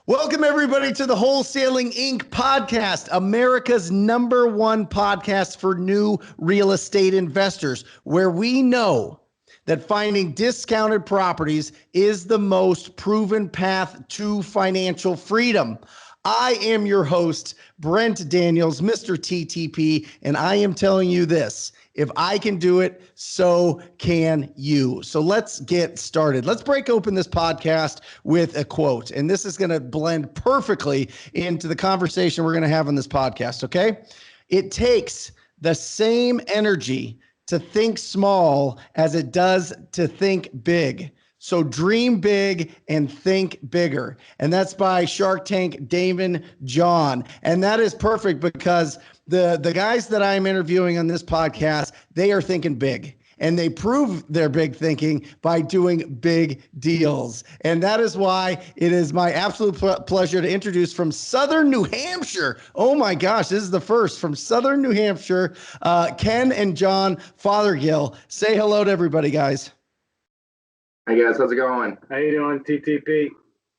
Welcome, everybody, to the Wholesaling Inc. podcast, America's #1 podcast for new real estate investors, where we know that finding discounted properties is the most proven path to financial freedom. I am your host, Brent Daniels, Mr. TTP, and I am telling you this. If I can do it, so can you. So let's get started. Let's break open this podcast with a quote. And this is going to blend perfectly into the conversation we're going to have on this podcast, okay? It takes the same energy to think small as it does to think big. So dream big and think bigger. And that's by Shark Tank, Damon John. And that is perfect because the guys that I'm interviewing on this podcast, they are thinking big. And they prove their big thinking by doing big deals. And that is why it is my absolute pleasure to introduce from Southern New Hampshire. Oh my gosh, this is the first from Southern New Hampshire, Ken and John Fothergill. Say hello to everybody, guys. Hey guys, how's it going? How you doing, TTP?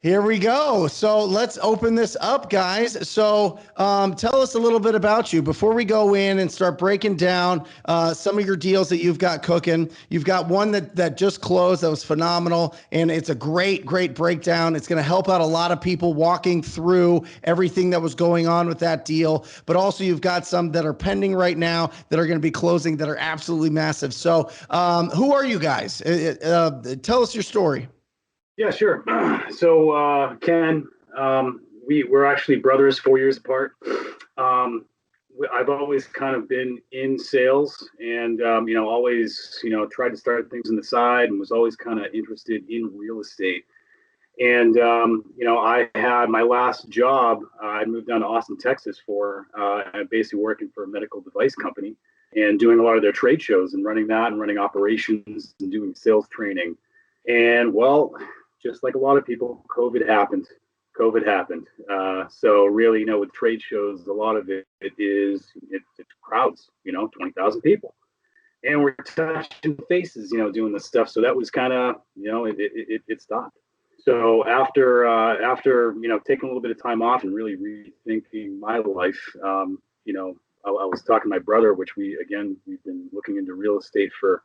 Here we go. So let's open this up, guys. So tell us a little bit about you before we go in and start breaking down some of your deals that you've got cooking. You've got one that just closed that was phenomenal, and it's a great breakdown. It's going to help out a lot of people walking through everything that was going on with that deal. But also you've got some that are pending right now that are going to be closing that are absolutely massive. So who are you guys? Tell us your story. Yeah, sure. So Ken, we're actually brothers, 4 years apart. I've always kind of been in sales and, always, tried to start things on the side and was always kind of interested in real estate. And, I had my last job. I moved down to Austin, Texas for basically working for a medical device company and doing a lot of their trade shows and running that and running operations and doing sales training. And well, just like a lot of people, COVID happened. So really, with trade shows, a lot of it's crowds, 20,000 people. And we're touching faces, doing this stuff. So that was kind of, it stopped. So after taking a little bit of time off and really rethinking my life, I was talking to my brother, which we've been looking into real estate for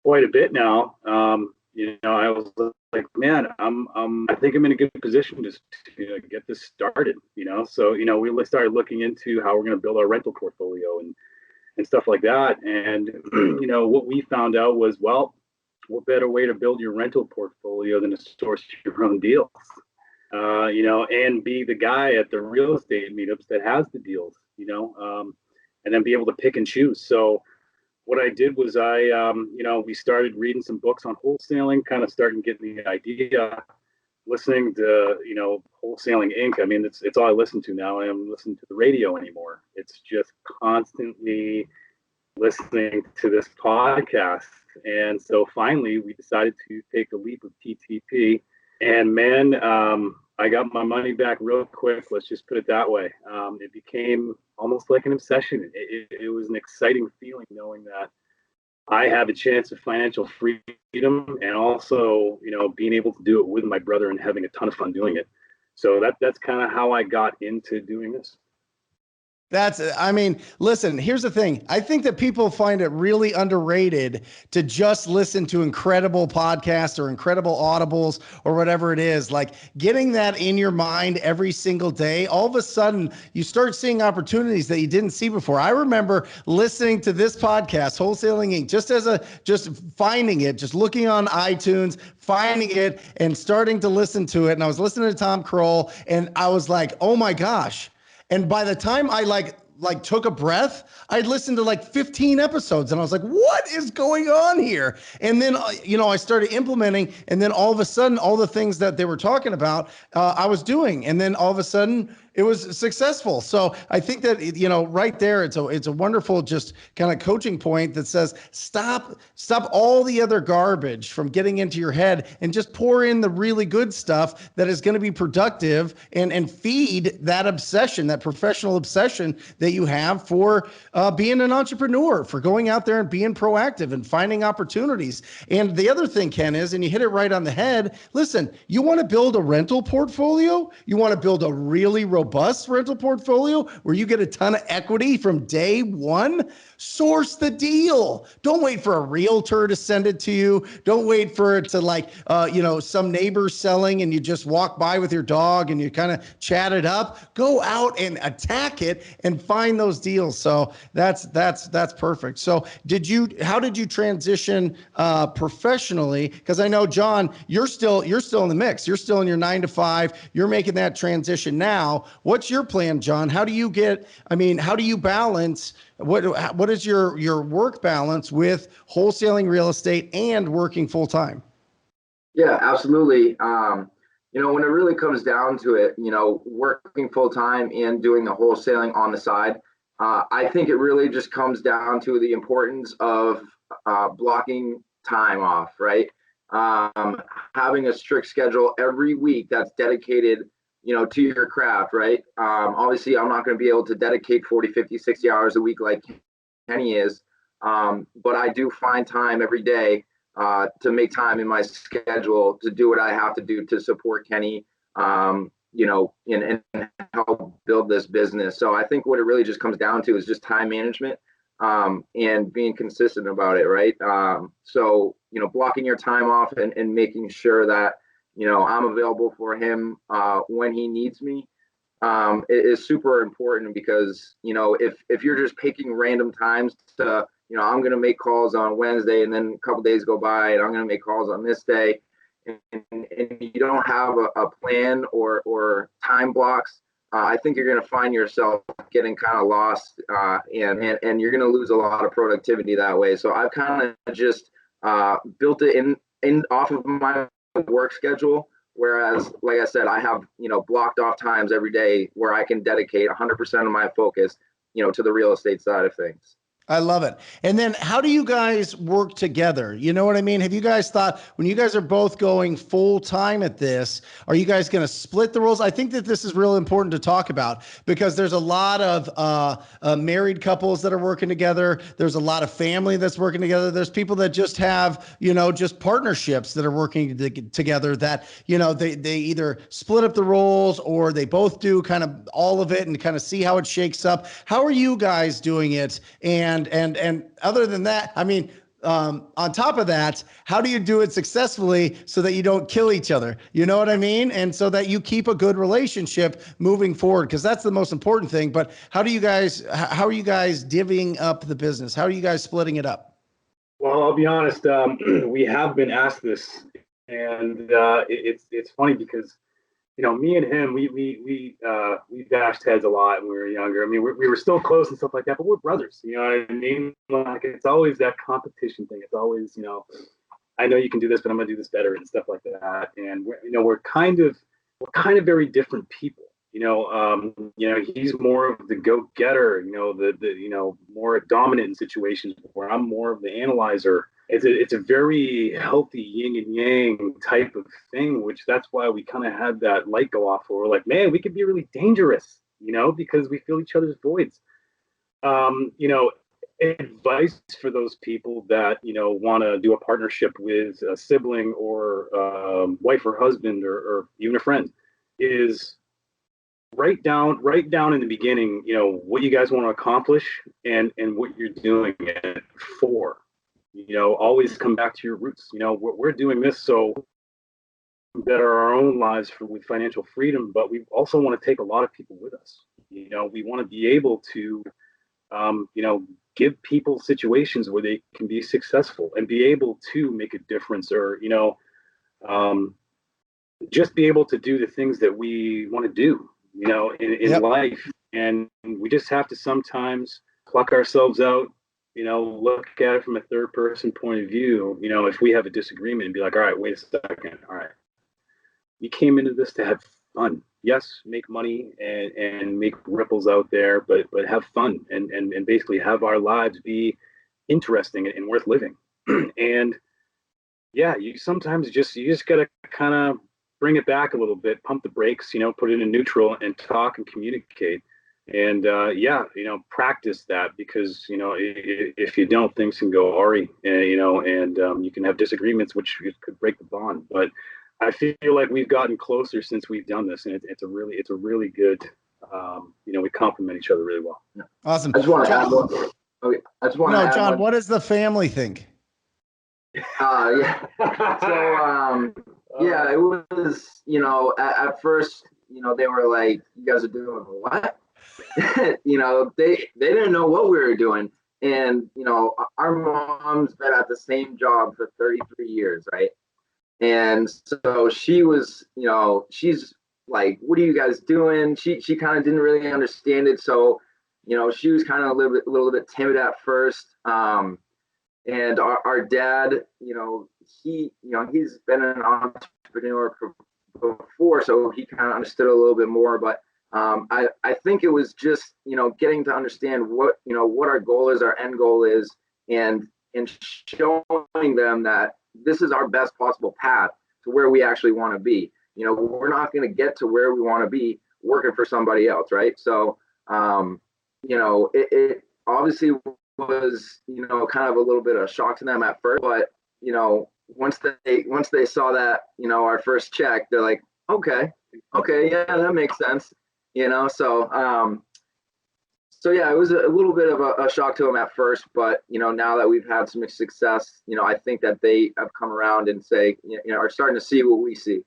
quite a bit now. I was like, man, I think I'm in a good position to get this started, So, we started looking into how we're going to build our rental portfolio and stuff like that. And, what we found out was, well, what better way to build your rental portfolio than to source your own deals, and be the guy at the real estate meetups that has the deals, and then be able to pick and choose. So, what I did was we started reading some books on wholesaling, kind of starting getting the idea, listening to, Wholesaling Inc. I mean, it's all I listen to now. I don't listen to the radio anymore. It's just constantly listening to this podcast. And so finally we decided to take the leap of TTP, and man, I got my money back real quick. Let's just put it that way. It became almost like an obsession. It was an exciting feeling knowing that I have a chance of financial freedom and also, being able to do it with my brother and having a ton of fun doing it. So that's kind of how I got into doing this. Listen, here's the thing. I think that people find it really underrated to just listen to incredible podcasts or incredible audibles or whatever it is. Like getting that in your mind every single day, all of a sudden you start seeing opportunities that you didn't see before. I remember listening to this podcast, Wholesaling Inc., just finding it, just looking on iTunes, finding it and starting to listen to it. And I was listening to Tom Kroll and I was like, oh my gosh. And by the time I like took a breath, I'd listened to like 15 episodes and I was like, what is going on here? And then, I started implementing, and then all of a sudden, all the things that they were talking about, I was doing. And then all of a sudden, It was successful. So I think that, right there, it's a wonderful just kind of coaching point that says, stop all the other garbage from getting into your head and just pour in the really good stuff that is going to be productive and feed that obsession, that professional obsession that you have for being an entrepreneur, for going out there and being proactive and finding opportunities. And the other thing, Ken, is, and you hit it right on the head, listen, you want to build a rental portfolio, you want to build a really robust rental portfolio where you get a ton of equity from day one, source the deal. Don't wait for a realtor to send it to you. Don't wait for it to some neighbor selling and you just walk by with your dog and you kind of chat it up. Go out and attack it and find those deals. So that's perfect. So how did you transition professionally? Because I know, John, you're still in the mix. You're still in your 9 to 5. You're making that transition now. What's your plan, John? How do you balance what is your work balance with wholesaling real estate and working full time? Yeah, absolutely. When it really comes down to it, working full time and doing the wholesaling on the side, I think it really just comes down to the importance of blocking time off, right? Having a strict schedule every week that's dedicated, to your craft, right? Obviously, I'm not going to be able to dedicate 40, 50, 60 hours a week like Kenny is, but I do find time every day to make time in my schedule to do what I have to do to support Kenny, and help build this business. So I think what it really just comes down to is just time management, and being consistent about it, right? So blocking your time off and making sure that, I'm available for him when he needs me, is super important because, if you're just picking random times to, I'm going to make calls on Wednesday and then a couple days go by and I'm going to make calls on this day, and you don't have a plan or time blocks, I think you're going to find yourself getting kind of lost, and you're going to lose a lot of productivity that way. So I've kind of just built it in off of my work schedule. Whereas, like I said, I have, blocked off times every day where I can dedicate 100% of my focus, to the real estate side of things. I love it. And then how do you guys work together? You know what I mean? Have you guys thought, when you guys are both going full time at this, are you guys going to split the roles? I think that this is real important to talk about because there's a lot of married couples that are working together. There's a lot of family that's working together. There's people that just have, just partnerships that are working together that, they either split up the roles or they both do kind of all of it and kind of see how it shakes up. How are you guys doing it? And other than that, on top of that, how do you do it successfully so that you don't kill each other? You know what I mean? And so that you keep a good relationship moving forward, because that's the most important thing. But how are you guys divvying up the business? How are you guys splitting it up? Well, I'll be honest. We have been asked this, and it's funny because, me and him, we bashed heads a lot when we were younger. We were still close and stuff like that, but we're brothers. You know what I mean? Like, it's always that competition thing. It's always, I know you can do this, but I'm gonna do this better and stuff like that. And we're kind of very different people. He's more of the go-getter. The more dominant in situations, where I'm more of the analyzer. It's a very healthy yin and yang type of thing, which that's why we kind of had that light go off where we're like, man, we could be really dangerous, because we fill each other's voids. Advice for those people that, want to do a partnership with a sibling or wife or husband or even a friend is write down in the beginning, what you guys want to accomplish and what you're doing it for. Always come back to your roots. We're doing this so better our own lives with financial freedom, but we also want to take a lot of people with us. We want to be able to, give people situations where they can be successful and be able to make a difference, or, just be able to do the things that we want to do, in Yep. life. And we just have to sometimes pluck ourselves out, look at it from a third person point of view. If we have a disagreement and be like, all right, wait a second. All right. You came into this to have fun. Yes, make money and make ripples out there, but have fun and basically have our lives be interesting and worth living. And yeah, you just gotta kind of bring it back a little bit, pump the brakes, put it in neutral and talk and communicate. And yeah, practice that, because if you don't, things can go awry, and you can have disagreements, which could break the bond. But I feel like we've gotten closer since we've done this, and it's a really good, we complement each other really well. Awesome. I just want to add John, one. Okay, I just want to add John, one. what does the family think? Yeah. So, yeah, it was, at first, they were like, "You guys are doing what?" They didn't know what we were doing. And, our mom's been at the same job for 33 years, right? And so she was, she's like, "What are you guys doing?" She kind of didn't really understand it. So, she was kind of a little bit timid at first. And our dad, he's been an entrepreneur before, so he kind of understood a little bit more. But I think it was just, getting to understand what our goal is, our end goal is, and showing them that this is our best possible path to where we actually want to be. We're not going to get to where we want to be working for somebody else, right? So, it obviously was, kind of a little bit of a shock to them at first, but, once they saw that, our first check, they're like, okay, yeah, that makes sense, so yeah, it was a little bit of a shock to them at first, but, now that we've had some success, I think that they have come around and are starting to see what we see.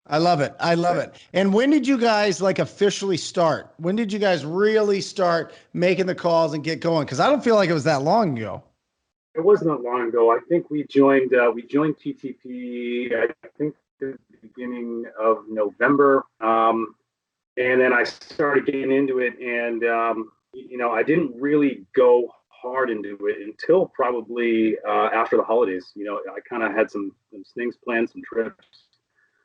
I love it. I love it. And when did you guys officially start? When did you guys really start making the calls and get going? Because I don't feel like it was that long ago. It wasn't that long ago. I think we joined TTP, I think the beginning of November. And then I started getting into it, and I didn't really go hard into it until probably after the holidays. I kind of had some things planned, some trips.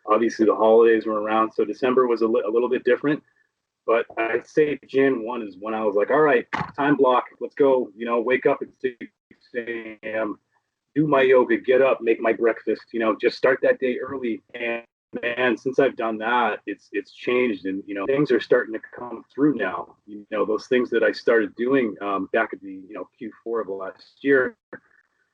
Obviously, the holidays were around, so December was a little bit different. But I'd say Jan 1 is when I was like, all right, time block, let's go. Wake up at 6 a.m., do my yoga, get up, make my breakfast. Just start that day early. And man, since I've done that, it's changed, and things are starting to come through now. Those things that I started doing back at the Q4 of last year.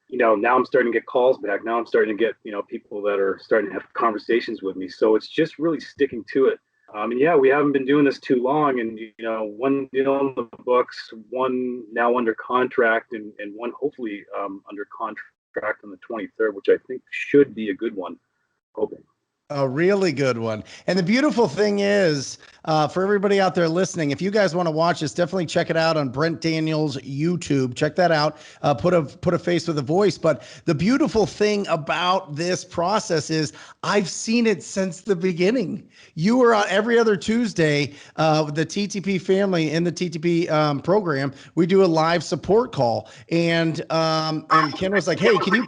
Now I'm starting to get calls back. Now I'm starting to get, people that are starting to have conversations with me. So it's just really sticking to it. And yeah, we haven't been doing this too long, and one deal in the books, one now under contract, and one hopefully under contract on the 23rd, which I think should be a good one. Hoping. A really good one. And the beautiful thing is, for everybody out there listening, if you guys want to watch this, definitely check it out on Brent Daniels YouTube. Check that out. Put a face with a voice. But the beautiful thing about this process is I've seen it since the beginning. You were on every other Tuesday, the TTP family in the TTP program. We do a live support call, and Ken was like, "Hey, can you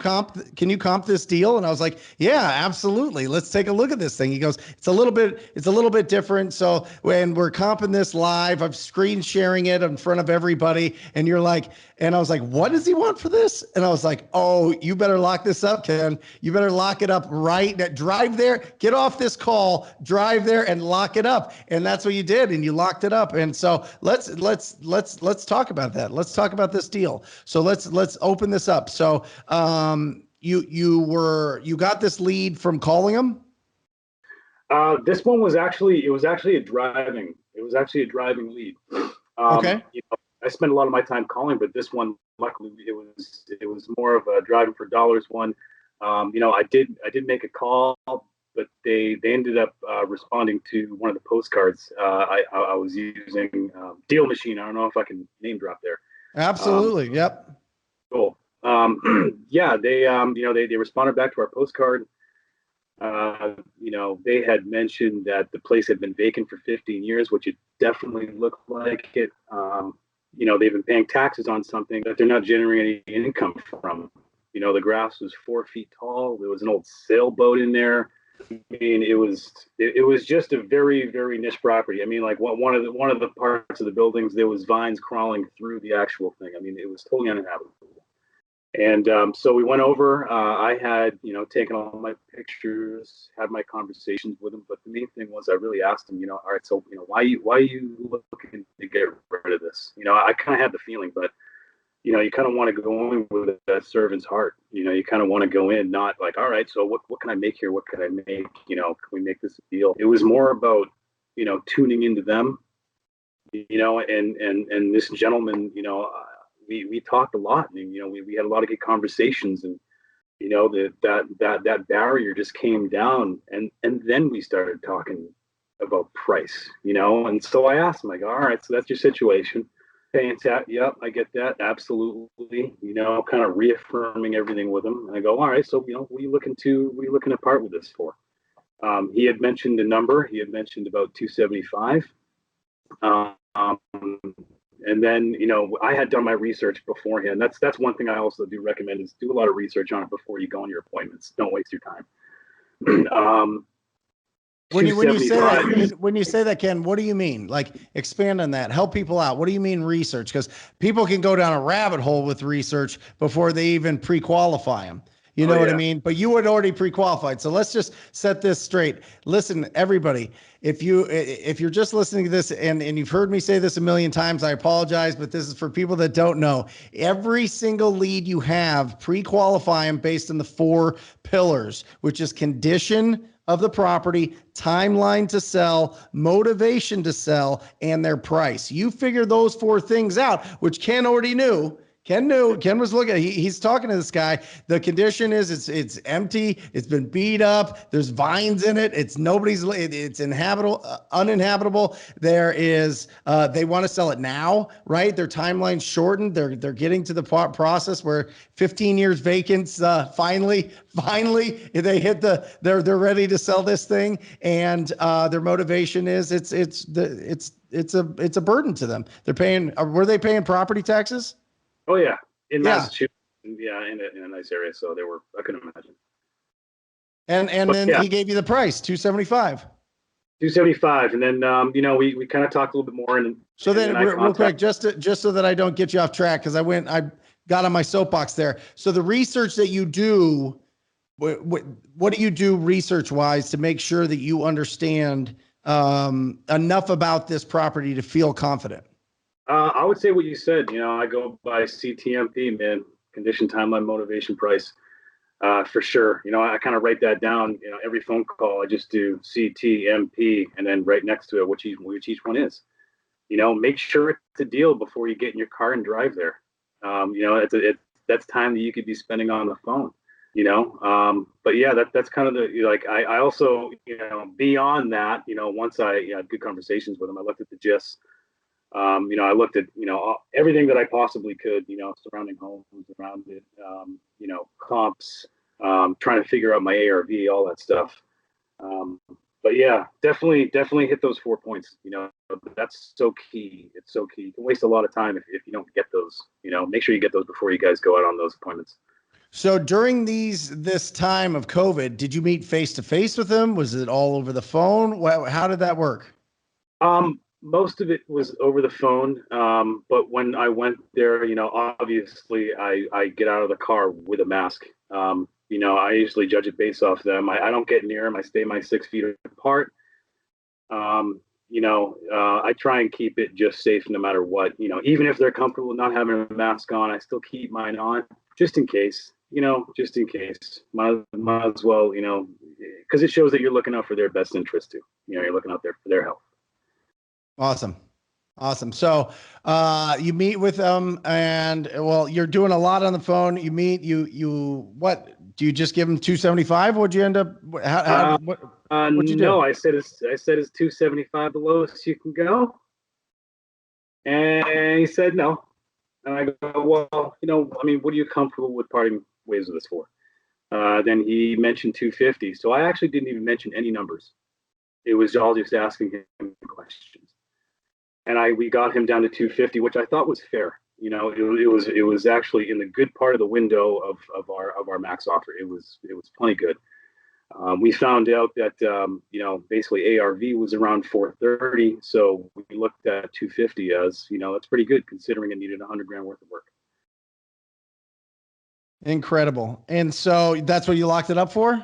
comp this deal?" And I was like, "Yeah, absolutely. Let's take a look at this thing." He goes, it's a little bit different. So when we're comping this live, I'm screen sharing it in front of everybody. And you're like, and I was like, "What does he want for this?" And I was like, "Oh, you better lock this up, Ken. You better lock it up right now. Drive there, get off this call, drive there and lock it up." And that's what you did. And you locked it up. And so let's talk about that. Let's talk about this deal. So let's open this up. So, you got this lead from calling him? This one was actually a driving lead. Okay. I spent a lot of my time calling, but this one, luckily, it was more of a driving for dollars one. I did make a call, but they ended up responding to one of the postcards I was using, Deal Machine. I don't know if I can name drop there. Absolutely. Yep. Cool. Yeah, they responded back to our postcard. They had mentioned that the place had been vacant for 15 years, which it definitely looked like it. They've been paying taxes on something that they're not generating any income from. The grass was 4 feet tall. There was an old sailboat in there. mean, it was just a very, very niche property. I mean, like one of the parts of the buildings, there was vines crawling through the actual thing. I mean, it was totally uninhabitable. And so we went over. I had, taken all my pictures, had my conversations with him. But the main thing was, I really asked him, all right, so why are you looking to get rid of this? I kind of had the feeling, but you kind of want to go in with a servant's heart. You kind of want to go in, not like, all right, so what can I make here? What can I make? Can we make this a deal? It was more about, tuning into them, and this gentleman, we talked a lot, and we had a lot of good conversations, and that barrier just came down, and then we started talking about price, and so I asked him, I go, all right, so that's your situation. Yep, I get that, absolutely, kind of reaffirming everything with him, and I go, all right, so what are you looking to part with this for? He had mentioned a number. He had mentioned about 275. And then, I had done my research beforehand. That's one thing I also do recommend, is do a lot of research on it before you go on your appointments. Don't waste your time. When you say that, Ken, what do you mean? Like, expand on that. Help people out. What do you mean research? Because people can go down a rabbit hole with research before they even pre-qualify them. You know what I mean? But you had already pre-qualified. So let's just set this straight. Listen, everybody, if you're just listening to this and you've heard me say this a million times, I apologize, but this is for people that don't know. Every single lead you have, pre-qualify them based on the 4 pillars, which is condition of the property, timeline to sell, motivation to sell, and their price. You figure those 4 things out, which Ken already knew. Ken was looking, he's talking to this guy. The condition is it's empty. It's been beat up. There's vines in it. It's uninhabitable. There is, they want to sell it now, right? Their timeline's shortened. They're getting to the process where 15 years vacant. Finally they hit they're ready to sell this thing. And, their motivation is it's a burden to them. Were they paying property taxes? Oh yeah, in Massachusetts, yeah, in a nice area. So I couldn't imagine. And then he gave you the price, 275. 275, and then we kind of talked a little bit more, and so then real quick, just so that I don't get you off track, because I got on my soapbox there. So the research that you do, what do you do research wise to make sure that you understand enough about this property to feel confident? I would say what you said. I go by CTMP, man. Condition, timeline, motivation, price. For sure. I kind of write that down. Every phone call, I just do CTMP, and then right next to it, which each one is. Make sure it's a deal before you get in your car and drive there. That's time that you could be spending on the phone. But yeah, that's kind of I also, beyond that, once I had good conversations with them, I looked at the GIS. I looked at, everything that I possibly could, surrounding homes around it, comps, trying to figure out my ARV, all that stuff. But yeah, definitely hit those 4 points. That's so key. It's so key. You can waste a lot of time if you don't get those. Make sure you get those before you guys go out on those appointments. So during this time of COVID, did you meet face to face with them? Was it all over the phone? How did that work? Most of it was over the phone. But when I went there, obviously I get out of the car with a mask. I usually judge it based off them. I don't get near them. I stay my 6 feet apart. I try and keep it just safe no matter what. Even if they're comfortable not having a mask on, I still keep mine on just in case. Just in case. Might as well, because it shows that you're looking out for their best interest too. You're looking out there for their health. Awesome. So, you meet with them, and you're doing a lot on the phone. You meet, what do you just give them 275? What'd you end up? What'd you do? No, I said it's 275 the lowest you can go. And he said no. And I go, well, what are you comfortable with parting ways with this for? Then he mentioned 250. So I actually didn't even mention any numbers. It was all just asking him questions. And we got him down to 250, which I thought was fair. It was actually in the good part of the window of our max offer. It was plenty good. We found out that, basically ARV was around 430. So we looked at 250 as, that's pretty good considering it needed 100 grand worth of work. Incredible. And so that's what you locked it up for?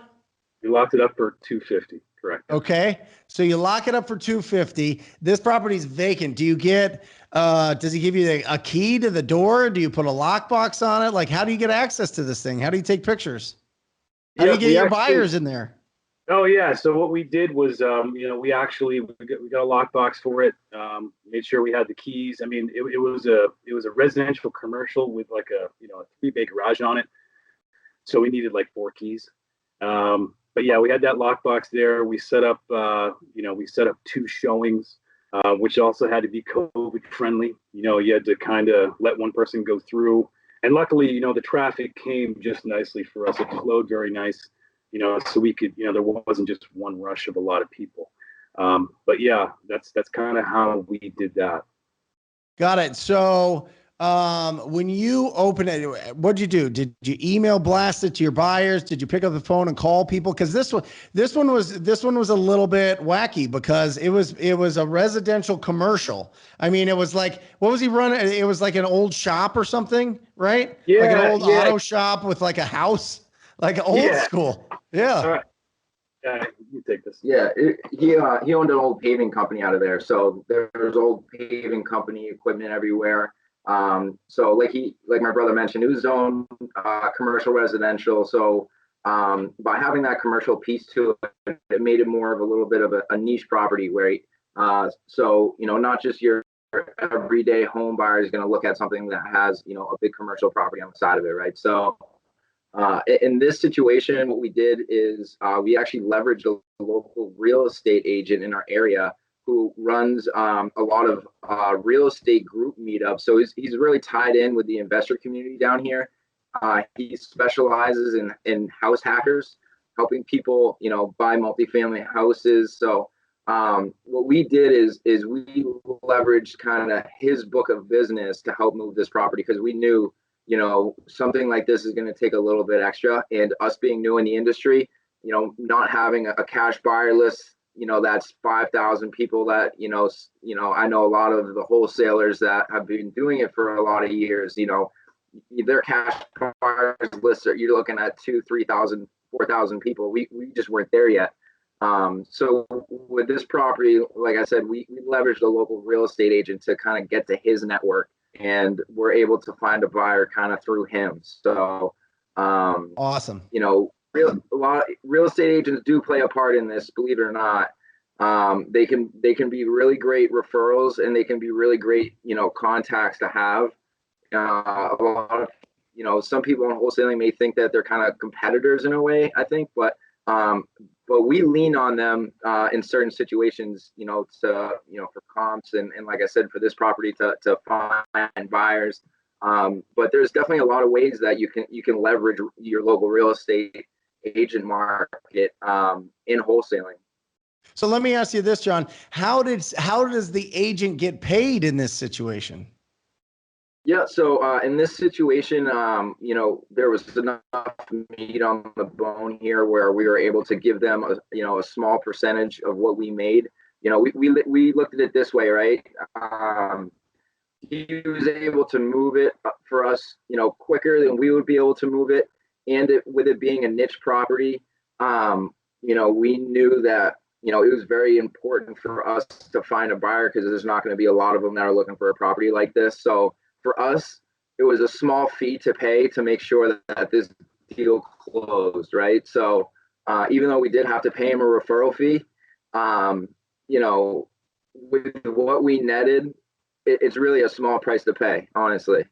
We locked it up for 250. Correct. Okay. So you lock it up for 250. This property is vacant. Do you get, does he give you a key to the door? Do you put a lockbox on it? Like, how do you get access to this thing? How do you take pictures? How do you get your buyers in there? Oh yeah. So what we did was, we got a lockbox for it. Made sure we had the keys. I mean, it was a residential commercial with like a 3-bay garage on it. So we needed like 4 keys. But yeah, we had that lockbox there. We set up, 2 showings, which also had to be COVID friendly. You had to kind of let one person go through. And luckily, the traffic came just nicely for us. It flowed very nice, so we could, there wasn't just one rush of a lot of people. But yeah, that's kind of how we did that. Got it. So when you open it, what'd you do? Did you email blast it to your buyers? Did you pick up the phone and call people? Because this one was a little bit wacky because it was a residential commercial. I mean, it was like, what was he running? It was like an old shop or something, right? Yeah, like an old auto shop with like a house, like old school. Yeah. All right. You take this. Yeah, he owned an old paving company out of there, so there's old paving company equipment everywhere. So like my brother mentioned, it was zoned commercial residential. So by having that commercial piece to it, it made it more of a little bit of a niche property where, so not just your everyday home buyer is going to look at something that has a big commercial property on the side of it, right? So. In this situation, what we did is we actually leveraged a local real estate agent in our area who runs a lot of real estate group meetups. So he's really tied in with the investor community down here. He specializes in house hackers, helping people, buy multifamily houses. So what we did is we leveraged kind of his book of business to help move this property because we knew something like this is going to take a little bit extra, and us being new in the industry, not having a cash buyer list, that's 5,000 people that, I know a lot of the wholesalers that have been doing it for a lot of years, their cash buyers lists you're looking at 2,000, 3,000, 4,000 people. We just weren't there yet. So with this property, like I said, we leveraged a local real estate agent to kind of get to his network, and we're able to find a buyer kind of through him. So, awesome. A lot of real estate agents do play a part in this, believe it or not. They can be really great referrals, and they can be really great, contacts to have. A lot of, some people in wholesaling may think that they're kind of competitors in a way, I think, but we lean on them in certain situations, for comps and like I said, for this property to find buyers. But there's definitely a lot of ways that you can leverage your local real estate agent market in wholesaling. So let me ask you this, John. How does the agent get paid in this situation? Yeah, so in this situation, there was enough meat on the bone here where we were able to give them a small percentage of what we made. We looked at it this way, right? He was able to move it for us, quicker than we would be able to move it, and with it being a niche property, we knew that it was very important for us to find a buyer because there's not going to be a lot of them that are looking for a property like this. So for us, it was a small fee to pay to make sure that this deal closed, right? So even though we did have to pay him a referral fee, with what we netted, it's really a small price to pay, honestly.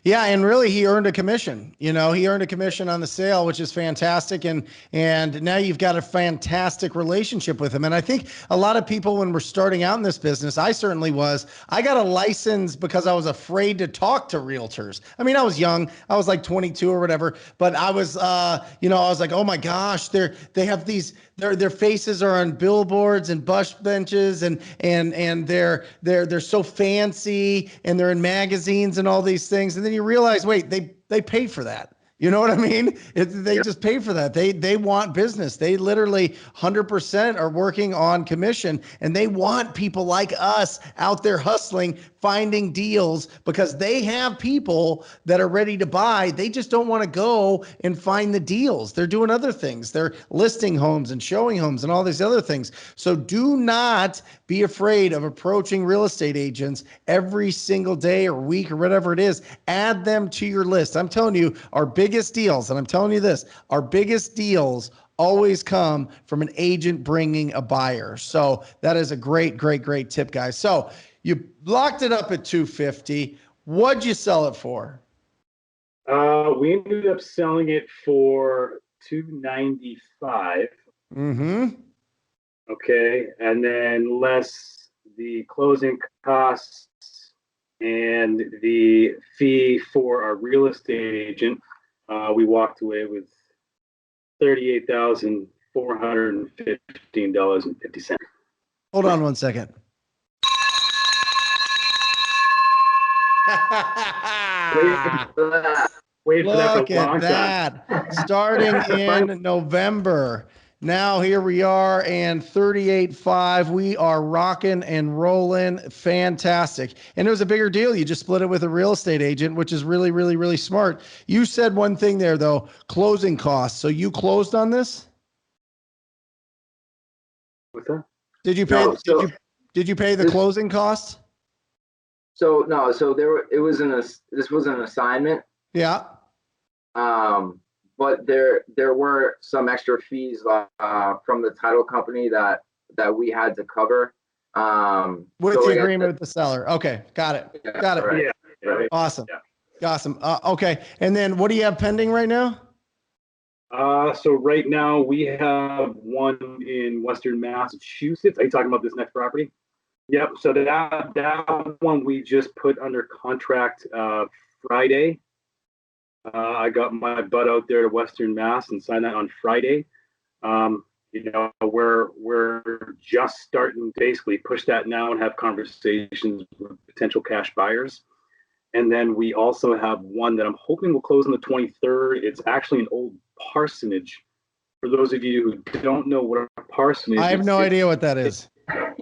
Yeah, and really he earned a commission. He earned a commission on the sale, which is fantastic. And now you've got a fantastic relationship with him. And I think a lot of people, when we're starting out in this business, I certainly was, I got a license because I was afraid to talk to realtors. I mean, I was young, I was like 22 or whatever, but I was, I was like, oh my gosh, they have these, their faces are on billboards and bus benches and they're so fancy and they're in magazines and all these things. And then you realize, wait, they paid for that. You know what I mean? They Yep. just pay for that. They want business. They literally 100% are working on commission, and they want people like us out there hustling, finding deals, because they have people that are ready to buy. They just don't want to go and find the deals. They're doing other things. They're listing homes and showing homes and all these other things. So do not be afraid of approaching real estate agents every single day or week or whatever it is. Add them to your list. I'm telling you, our biggest deals, and I'm telling you this, our biggest deals always come from an agent bringing a buyer. So that is a great, great, great tip, guys. So you locked it up at 250. What'd you sell it for? We ended up selling it for 295. Mm-hmm. Okay, and then less the closing costs and the fee for our real estate agent, we walked away with $38,415.50. Hold on one second. Waited for that for Look a long at that. time. Starting in November. Now here we are, and 38.5. We are rocking and rolling. Fantastic. And it was a bigger deal. You just split it with a real estate agent, which is really, really, really smart. You said one thing there, though, closing costs. So you closed on this? What's that? Did you pay? No, so did you pay the closing costs? so no, so this was an assignment. Yeah. But there were some extra fees from the title company that we had to cover. With so the like agreement with the seller. Okay. Got it. yeah, Got it. right, Yeah. right. Awesome. Yeah. Awesome. Okay. And then what do you have pending right now? So right now we have one in Western Massachusetts. Are you talking about this next property? Yep. So that one we just put under contract Friday. I got my butt out there to Western Mass and signed that on Friday. We're just starting to basically push that now and have conversations with potential cash buyers. And then we also have one that I'm hoping will close on the 23rd. It's actually an old parsonage. For those of you who don't know what a parsonage is, I have no idea what that is.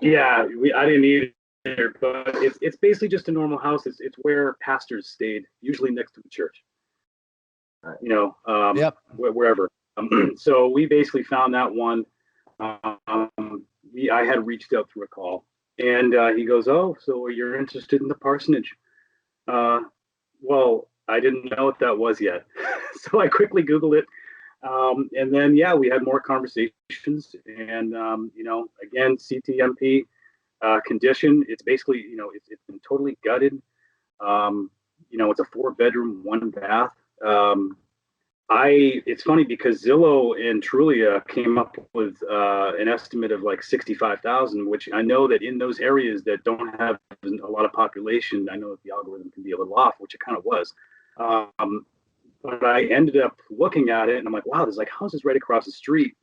Yeah, I didn't either, but it's basically just a normal house. It's where pastors stayed, usually next to the church. Yep. Wherever. So we basically found that one. I had reached out through a call, and he goes, "Oh, so you're interested in the parsonage?" Well, I didn't know what that was yet, so I quickly Googled it, and then we had more conversations, and again, CTMP condition. It's basically it's been totally gutted. It's a 4-bedroom, 1-bath. It's funny because Zillow and Trulia came up with an estimate of like 65,000, which I know that in those areas that don't have a lot of population, I know that the algorithm can be a little off, which it kind of was. But I ended up looking at it and I'm like, wow, there's like houses right across the street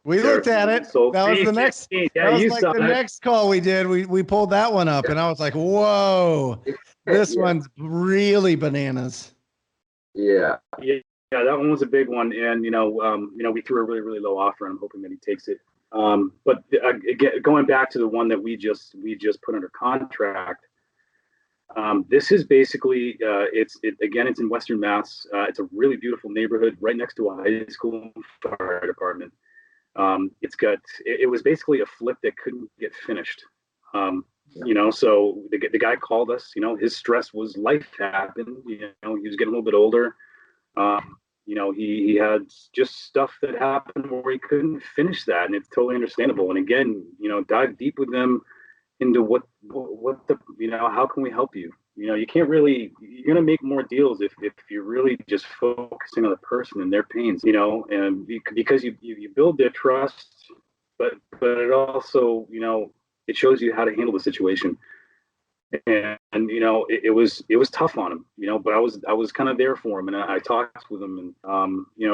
We looked at it. That was the next. Yeah, that was you like saw the that. next call we did. We pulled that one up, and I was like, "Whoa, this one's really bananas." Yeah, that one was a big one, and we threw a really, really low offer, and I'm hoping that he takes it. But again, going back to the one that we just put under contract, this is basically it's in Western Mass. It's a really beautiful neighborhood right next to a high school and fire department. It was basically a flip that couldn't get finished. So the guy called us. His stress was life happened. He was getting a little bit older. He had just stuff that happened where he couldn't finish that, and it's totally understandable. And again, dive deep with them into what the how can we help you? You can't really, you're going to make more deals if you're really just focusing on the person and their pains, and because you build their trust, but it also, it shows you how to handle the situation. And it was tough on him, but I was kind of there for him, and I talked with him, and he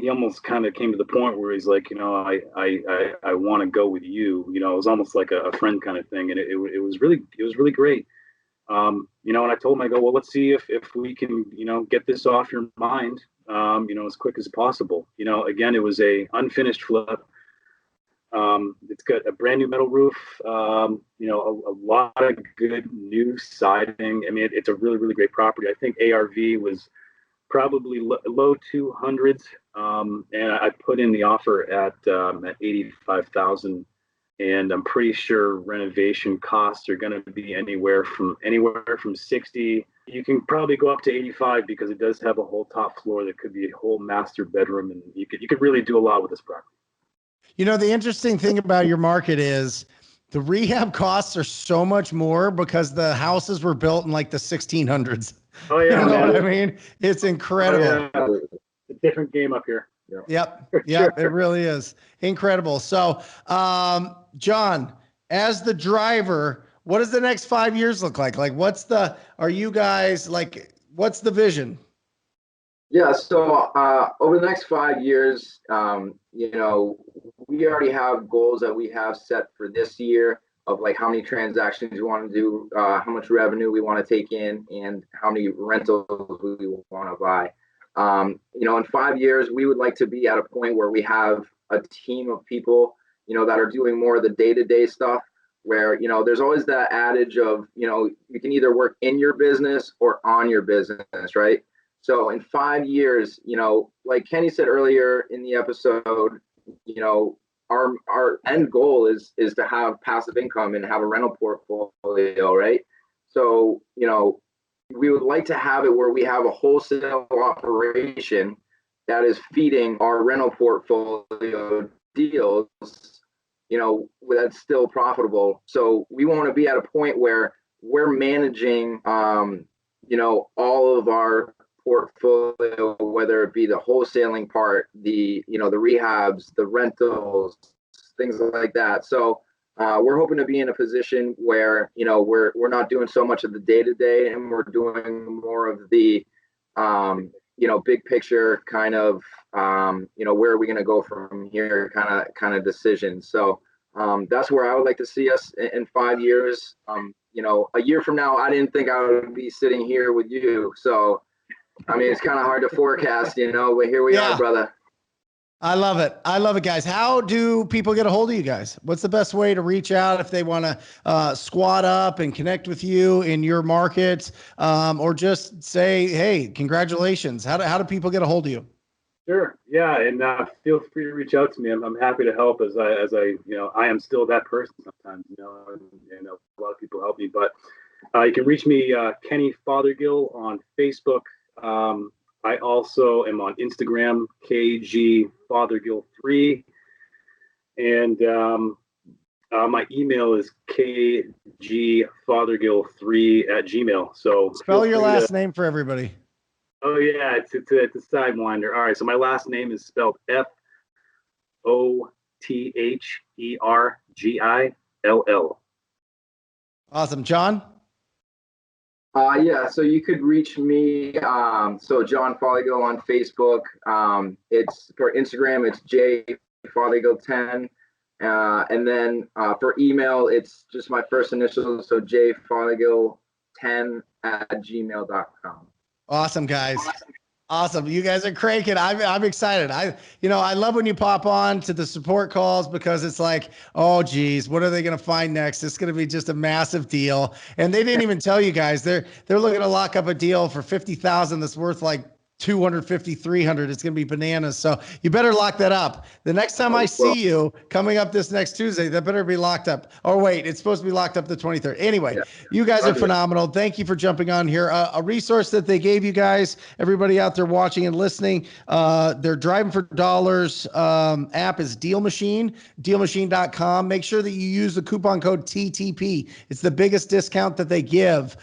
almost kind of came to the point where he's like, I want to go with you. It was almost like a friend kind of thing, and it was really great. And I told him, I go, well, let's see if we can, get this off your mind, as quick as possible. Again, it was a unfinished flip. It's got a brand new metal roof, a lot of good new siding. I mean, it's a really, really great property. I think ARV was probably low 200s. And I put in the offer at 85,000. And I'm pretty sure renovation costs are going to be anywhere from 60. You can probably go up to 85 because it does have a whole top floor that could be a whole master bedroom, and you could really do a lot with this property. The interesting thing about your market is the rehab costs are so much more because the houses were built in like the 1600s. Oh yeah, you know what I mean? It's incredible. Oh, yeah. It's a different game up here. Yep. Sure. It really is incredible. So, John, as the driver, what does the next 5 years look like? Like, what's the vision? Yeah. So, over the next 5 years, we already have goals that we have set for this year of like how many transactions we want to do, how much revenue we want to take in, and how many rentals we want to buy. In 5 years, we would like to be at a point where we have a team of people, that are doing more of the day-to-day stuff where, there's always that adage of, you can either work in your business or on your business, right? So in 5 years, like Kenny said earlier in the episode, our end goal is to have passive income and have a rental portfolio, right? So, we would like to have it where we have a wholesale operation that is feeding our rental portfolio deals, that's still profitable. So we want to be at a point where we're managing, all of our portfolio, whether it be the wholesaling part, the rehabs, the rentals, things like that. So we're hoping to be in a position where, we're not doing so much of the day-to-day and we're doing more of the, big picture kind of, where are we going to go from here kind of decisions. So that's where I would like to see us in 5 years. A year from now, I didn't think I would be sitting here with you. So, I mean, it's kind of hard to forecast, but here we are, brother. I love it. I love it, guys. How do people get a hold of you guys? What's the best way to reach out if they want to squat up and connect with you in your market, or just say, hey, congratulations? How do people get a hold of you? Sure. Yeah. And feel free to reach out to me. I'm happy to help as I I am still that person sometimes, and a lot of people help me, but you can reach me, Kenny Fothergill on Facebook. I also am on Instagram, KG Fothergill3, and my email is kgfothergill3@gmail. So spell your last name for everybody. Oh yeah, it's a sidewinder. All right, so my last name is spelled Fothergill. Awesome, John. Yeah, so you could reach me. So John Fothergill on Facebook. It's for Instagram, it's jfothergill10. And then for email, it's just my first initial, so jfothergill10@gmail.com. Awesome, guys. Awesome. You guys are cranking. I'm excited. I love when you pop on to the support calls because it's like, oh geez, what are they going to find next? It's going to be just a massive deal. And they didn't even tell you guys they're looking to lock up a deal for 50,000 that's worth like 250, 300. It's going to be bananas. So you better lock that up. The next time I see you coming up this next Tuesday, that better be locked up. Or wait, it's supposed to be locked up the 23rd. Anyway, you guys are phenomenal. Thank you for jumping on here. A resource that they gave you guys, everybody out there watching and listening, their Driving for Dollars app is Deal Machine, dealmachine.com. Make sure that you use the coupon code TTP. It's the biggest discount that they give.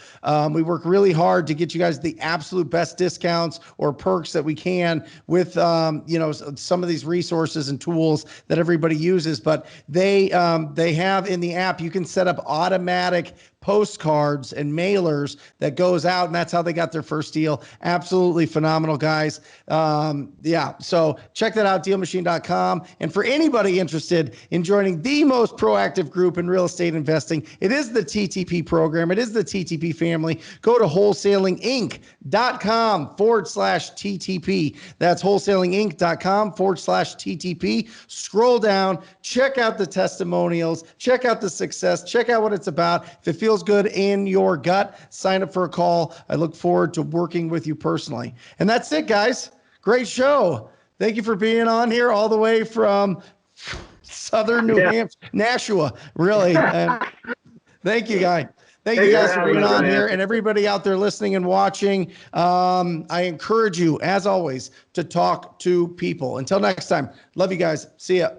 We work really hard to get you guys the absolute best discounts or perks that we can with, some of these resources and tools that everybody uses. But they have in the app, you can set up automatic postcards and mailers that goes out, and that's how they got their first deal. Absolutely phenomenal, guys. So check that out, dealmachine.com. And for anybody interested in joining the most proactive group in real estate investing, it is the TTP program. It is the TTP family. Go to wholesalinginc.com/TTP. That's wholesalinginc.com/TTP. Scroll down, check out the testimonials, check out the success, check out what it's about. If it feels good in your gut, sign up for a call. I look forward to working with you personally. And that's it, guys. Great show. Thank you for being on here all the way from Southern New Hampshire, Nashua, really. Thank you, guys. Thank you guys for being on here, and everybody out there listening and watching. I encourage you, as always, to talk to people. Until next time, love you guys. See ya.